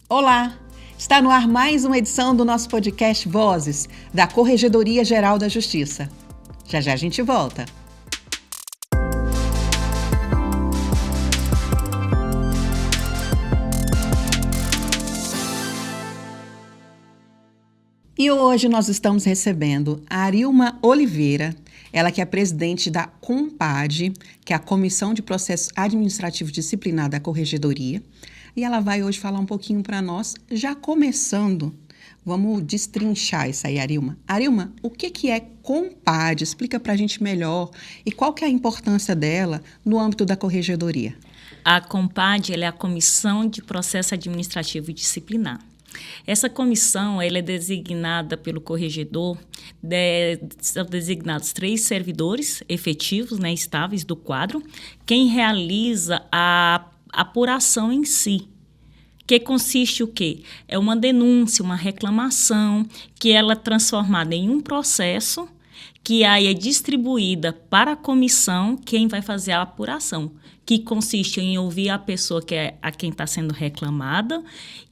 Olá! Está no ar mais uma edição do nosso podcast Vozes, da Corregedoria Geral da Justiça. Já já a gente volta. E hoje nós estamos recebendo a Arilma Oliveira, ela que é presidente da COMPAD, que é a Comissão de Processo Administrativo Disciplinar da Corregedoria, e ela vai hoje falar um pouquinho para nós, já começando, vamos destrinchar isso aí, Arilma. Arilma, o que é COMPAD? Explica para a gente melhor e qual que é a importância dela no âmbito da Corregedoria. A COMPAD ela é a Comissão de Processo Administrativo Disciplinar. Essa comissão ela é designada pelo corregedor, são designados 3 servidores efetivos, estáveis do quadro, quem realiza a apuração em si, que consiste o quê? É uma denúncia, uma reclamação, que ela é transformada em um processo, que aí é distribuída para a comissão, quem vai fazer a apuração, que consiste em ouvir a pessoa a quem está sendo reclamada,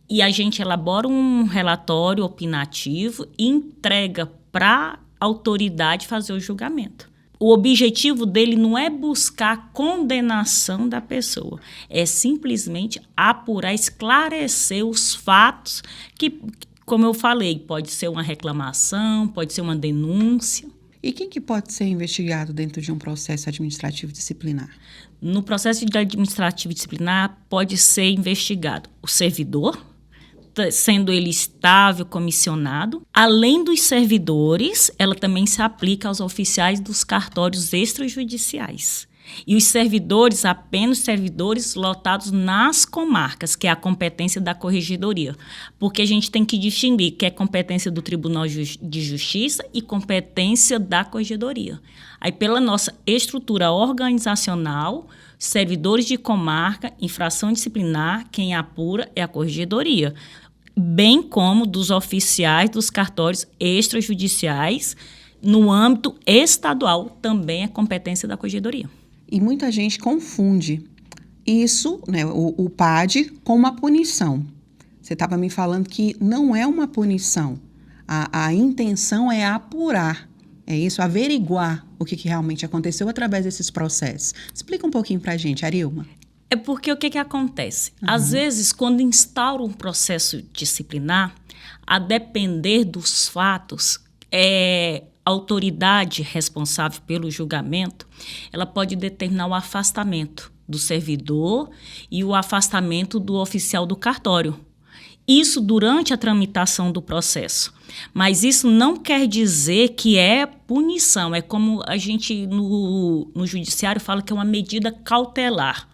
e a gente elabora um relatório opinativo e entrega para a autoridade fazer o julgamento. O objetivo dele não é buscar a condenação da pessoa, é simplesmente apurar, esclarecer os fatos que, como eu falei, pode ser uma reclamação, pode ser uma denúncia. E quem que pode ser investigado dentro de um processo administrativo disciplinar? No processo administrativo disciplinar pode ser investigado o servidor, sendo ele estável, comissionado. Além dos servidores, ela também se aplica aos oficiais dos cartórios extrajudiciais. E os servidores, apenas servidores lotados nas comarcas, que é a competência da corregedoria. Porque a gente tem que distinguir que é competência do Tribunal de Justiça e competência da corregedoria. Aí, pela nossa estrutura organizacional, servidores de comarca, infração disciplinar, quem apura é a corregedoria, bem como dos oficiais dos cartórios extrajudiciais, no âmbito estadual, também é competência da corregedoria. E muita gente confunde isso, o PAD, com uma punição. Você estava me falando que não é uma punição. A intenção é apurar, é isso, averiguar o que realmente aconteceu através desses processos. Explica um pouquinho para a gente, Arilma. É porque o que acontece? Às vezes, quando instaura um processo disciplinar, a depender dos fatos, a autoridade responsável pelo julgamento, ela pode determinar o afastamento do servidor e o afastamento do oficial do cartório. Isso durante a tramitação do processo. Mas isso não quer dizer que é punição. É como a gente no judiciário fala que é uma medida cautelar.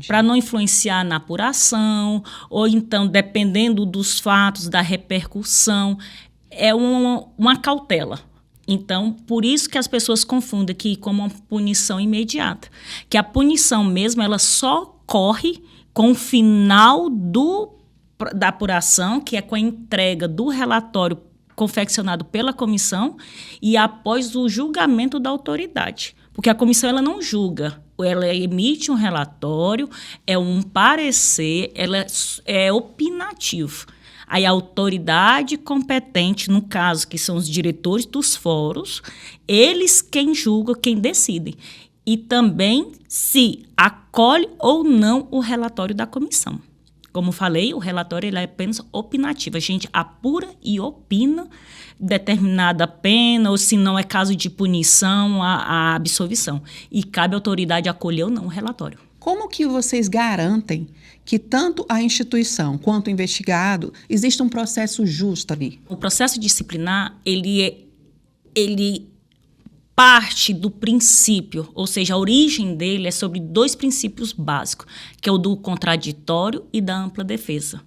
Para não influenciar na apuração, ou então, dependendo dos fatos, da repercussão, é uma cautela. Então, por isso que as pessoas confundem que como uma punição imediata. Que a punição mesmo, ela só ocorre com o final da apuração, que é com a entrega do relatório confeccionado pela comissão e após o julgamento da autoridade. Porque a comissão ela não julga, ela emite um relatório, é um parecer, ela é opinativo. Aí a autoridade competente, no caso, que são os diretores dos fóruns, eles quem julgam, quem decidem. E também se acolhe ou não o relatório da comissão. Como falei, o relatório ele é apenas opinativo. A gente apura e opina determinada pena, ou se não é caso de punição, a absolvição. E cabe à autoridade acolher ou não o relatório. Como que vocês garantem que tanto a instituição quanto o investigado existe um processo justo ali? O processo disciplinar, ele parte do princípio, ou seja, a origem dele é sobre 2 princípios básicos, que é o do contraditório e da ampla defesa.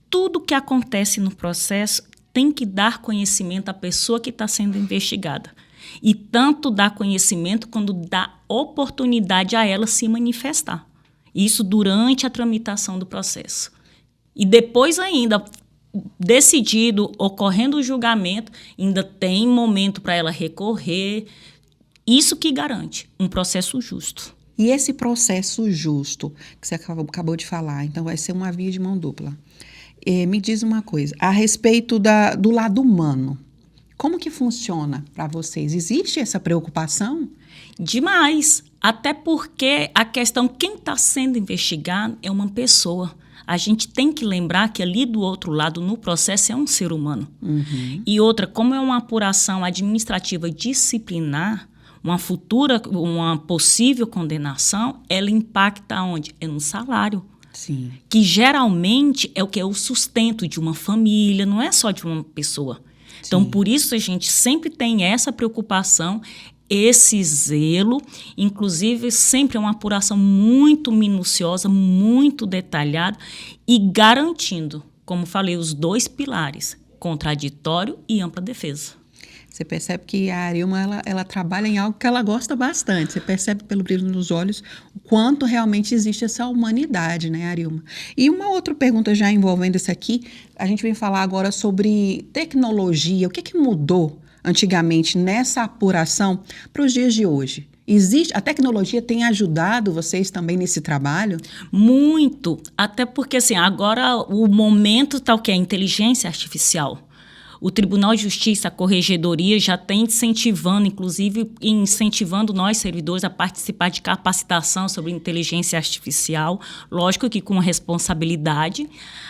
Tudo que acontece no processo tem que dar conhecimento à pessoa que está sendo investigada. E tanto dá conhecimento quando dá oportunidade a ela se manifestar. Isso durante a tramitação do processo. E depois ainda, decidido, ocorrendo o julgamento, ainda tem momento para ela recorrer. Isso que garante um processo justo. E esse processo justo, que você acabou de falar, então vai ser uma via de mão dupla. Me diz uma coisa, a respeito do lado humano, como que funciona para vocês? Existe essa preocupação? Demais. Até porque a questão, quem está sendo investigado é uma pessoa. A gente tem que lembrar que ali do outro lado, no processo, é um ser humano. Uhum. E outra, como é uma apuração administrativa disciplinar, uma possível condenação, ela impacta onde? É no salário. Sim. Que geralmente é o que é o sustento de uma família, não é só de uma pessoa. Então, por isso a gente sempre tem essa preocupação, esse zelo, inclusive sempre é uma apuração muito minuciosa, muito detalhada e garantindo, como falei, os 2 pilares, contraditório e ampla defesa. Você percebe que a Arilma, ela trabalha em algo que ela gosta bastante. Você percebe pelo brilho nos olhos o quanto realmente existe essa humanidade, né, Arilma? E uma outra pergunta já envolvendo isso aqui, a gente vem falar agora sobre tecnologia. O que mudou antigamente nessa apuração para os dias de hoje? A tecnologia tem ajudado vocês também nesse trabalho? Muito, até porque assim, agora o momento está o que? A inteligência artificial. O Tribunal de Justiça, a Corregedoria, já tem incentivando nós, servidores, a participar de capacitação sobre inteligência artificial, lógico que com responsabilidade.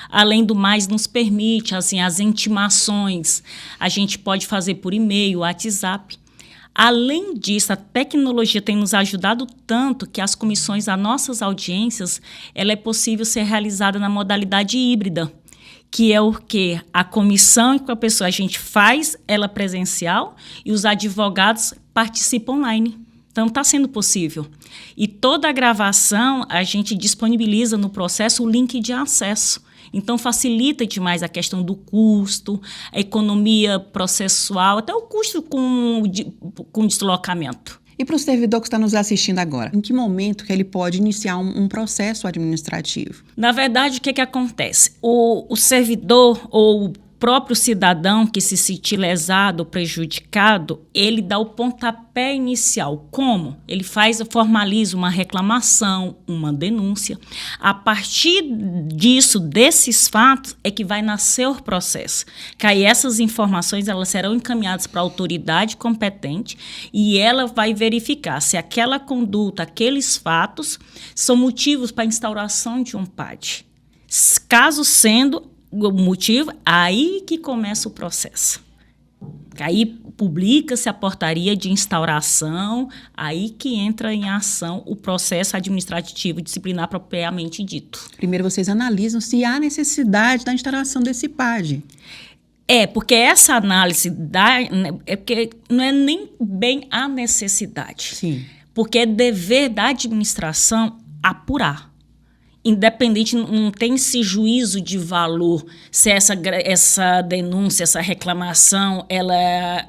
Além do mais, nos permite, assim, as intimações, a gente pode fazer por e-mail, WhatsApp. Além disso, a tecnologia tem nos ajudado tanto que as comissões, as nossas audiências, ela é possível ser realizada na modalidade híbrida, que é o quê? A comissão com a pessoa, a gente faz ela presencial e os advogados participam online. Então, está sendo possível. E toda a gravação, a gente disponibiliza no processo o link de acesso. Então, facilita demais a questão do custo, a economia processual, até o custo com deslocamento. E para o servidor que está nos assistindo agora, em que momento que ele pode iniciar um processo administrativo? Na verdade, o que acontece? O servidor ou o próprio cidadão que se sentir lesado ou prejudicado, ele dá o pontapé inicial. Como? Ele formaliza uma reclamação, uma denúncia. A partir disso, desses fatos, é que vai nascer o processo. Que aí essas informações elas serão encaminhadas para a autoridade competente e ela vai verificar se aquela conduta, aqueles fatos, são motivos para a instauração de um PAD. Caso sendo o motivo, aí que começa o processo. Aí publica-se a portaria de instauração, aí que entra em ação o processo administrativo disciplinar propriamente dito. Primeiro vocês analisam se há necessidade da instauração desse PAD. Porque essa análise porque não é nem bem a necessidade. Sim. Porque é dever da administração apurar. Independente, não tem esse juízo de valor, se essa denúncia, essa reclamação, ela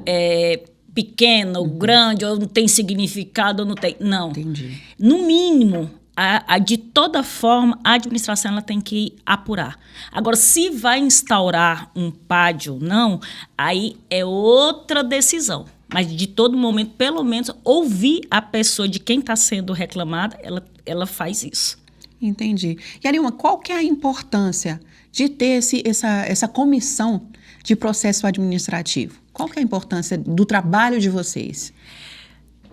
é pequena ou grande, ou não tem significado, ou não tem... Não. Entendi. No mínimo, de toda forma, a administração ela tem que apurar. Agora, se vai instaurar um PAD ou não, aí é outra decisão. Mas, de todo momento, pelo menos, ouvir a pessoa de quem está sendo reclamada, ela faz isso. Entendi. E, Arilma, qual que é a importância de ter essa comissão de processo administrativo? Qual que é a importância do trabalho de vocês?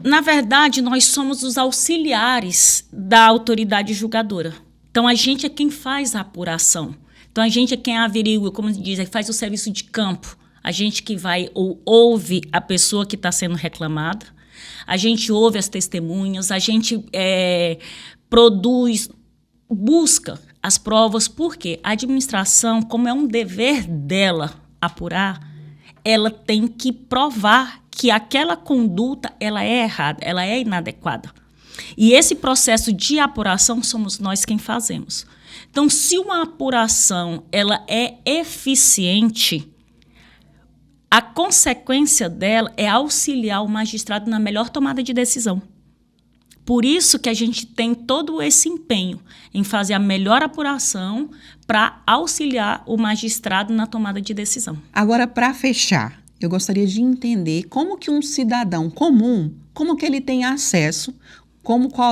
Na verdade, nós somos os auxiliares da autoridade julgadora. Então, a gente é quem faz a apuração. Então, a gente é quem averigua, como diz, faz o serviço de campo. A gente que vai ou ouve a pessoa que está sendo reclamada, a gente ouve as testemunhas, a gente produz... busca as provas, porque a administração, como é um dever dela apurar, ela tem que provar que aquela conduta ela é errada, ela é inadequada. E esse processo de apuração somos nós quem fazemos. Então, se uma apuração ela é eficiente, a consequência dela é auxiliar o magistrado na melhor tomada de decisão. Por isso que a gente tem todo esse empenho em fazer a melhor apuração para auxiliar o magistrado na tomada de decisão. Agora, para fechar, eu gostaria de entender como que um cidadão comum, como que ele tem acesso,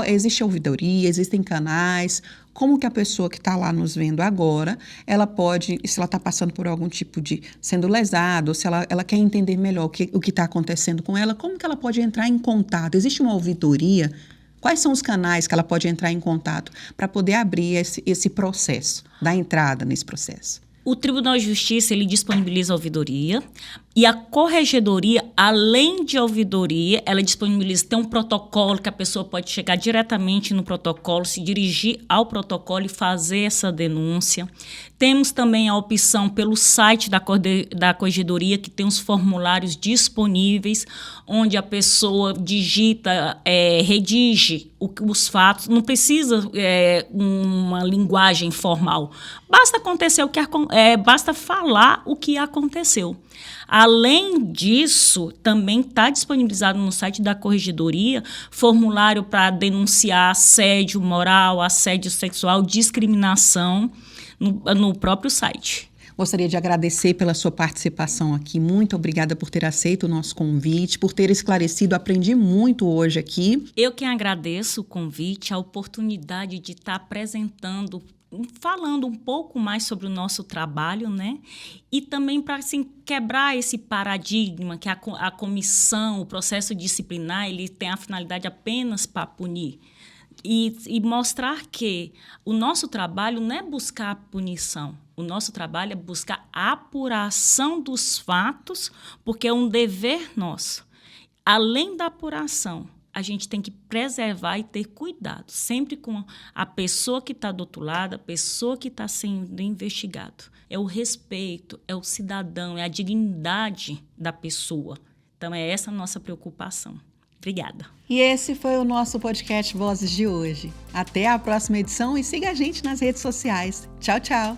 existe ouvidoria, existem canais, como que a pessoa que está lá nos vendo agora, ela pode, se ela está passando por algum tipo de, sendo lesada, ou se ela quer entender melhor o que está acontecendo com ela, como que ela pode entrar em contato? Existe uma ouvidoria? Quais são os canais que ela pode entrar em contato para poder abrir esse processo, dar entrada nesse processo? O Tribunal de Justiça, ele disponibiliza a ouvidoria, e a corregedoria, além de ouvidoria, ela disponibiliza, tem um protocolo que a pessoa pode chegar diretamente no protocolo, se dirigir ao protocolo e fazer essa denúncia. Temos também a opção pelo site da corregedoria, que tem os formulários disponíveis, onde a pessoa digita, redige os fatos, não precisa uma linguagem formal. Basta acontecer basta falar o que aconteceu. Além disso, também está disponibilizado no site da Corregedoria formulário para denunciar assédio moral, assédio sexual, discriminação no próprio site. Gostaria de agradecer pela sua participação aqui. Muito obrigada por ter aceito o nosso convite, por ter esclarecido. Aprendi muito hoje aqui. Eu que agradeço o convite, a oportunidade de estar apresentando, falando um pouco mais sobre o nosso trabalho, né? E também para quebrar esse paradigma que a comissão, o processo disciplinar, ele tem a finalidade apenas para punir. E mostrar que o nosso trabalho não é buscar a punição, o nosso trabalho é buscar a apuração dos fatos, porque é um dever nosso. Além da apuração, a gente tem que preservar e ter cuidado, sempre com a pessoa que está do outro lado, a pessoa que está sendo investigado. É o respeito, é o cidadão, é a dignidade da pessoa. Então, é essa a nossa preocupação. Obrigada. E esse foi o nosso podcast Vozes de hoje. Até a próxima edição e siga a gente nas redes sociais. Tchau, tchau.